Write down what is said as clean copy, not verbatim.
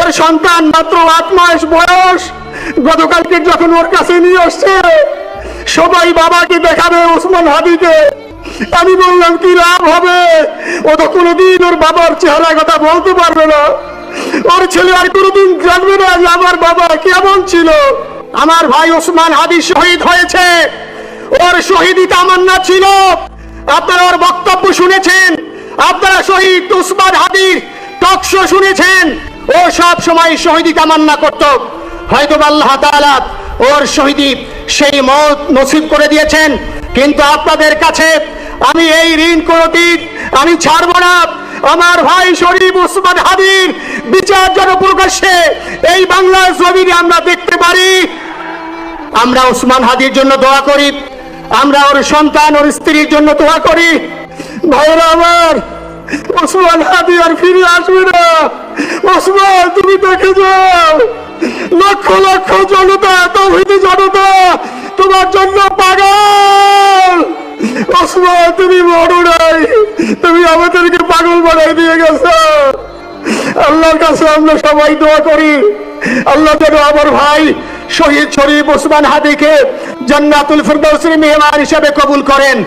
ওর সন্তান মাত্র 8 মাস বয়স, গতকালকে যখন ওর কাছে নিয়ে আসছে সবাই বাবাকে দেখাবে ওসমান হাদিকে। আমি বললাম কি লাভ হবে, ও তো কোনোদিন ওর বাবার চেহারা কথা বলতে পারবে না, ওর ছেলে আর কোনোদিন জানবে না যে আমার বাবা কেমন ছিল। আমার ভাই ওসমান হাদি শহীদ হয়েছে, ওর শহীদি তামান্না ছিল। আপনারা ওর বক্তব্য শুনেছেন, আপনারা শহীদ ওসমান হাদির টক শো শুনেছেন। ও সব সময় শহীদি তামান্না করত, হয়তো আল্লাহ তাআলা ওর শহীদি সেই মওত নসিব করে দিয়েছেন। কিন্তু আপনাদের কাছে আমি এই ঋণ কোনদিন আমি ছাড়ব না। আমার ভাই শরীফ ওসমান হাদির বিচার যেন প্রকাশ্যে এই বাংলার জমিনে আমরা দেখতে পারি। আমরা ওসমান হাদির জন্য দোয়া করি, আমরা ওর সন্তান ওর স্ত্রীর জন্য দোয়া করি। ভাইরা আমার, ওসমান হাদি আর ফিরে আসবে না। ওসমান, তুমি দেখে যাও, লক্ষ লক্ষ জনতা, তৌহিদি জনতা তোমার জন্য পাগল। ওসমান, তুমি বড় নাই, তুমি আমাদেরকে পাগল বানাই দিয়ে গেছো। আল্লাহর কাছে আমরা সবাই দোয়া করি, আল্লাহ যেন আমার ভাই শহীদ শরীফ ওসমান হাদিকে জান্নাতুল ফিরদাউসের মেহমান হিসেবে কবুল করেন।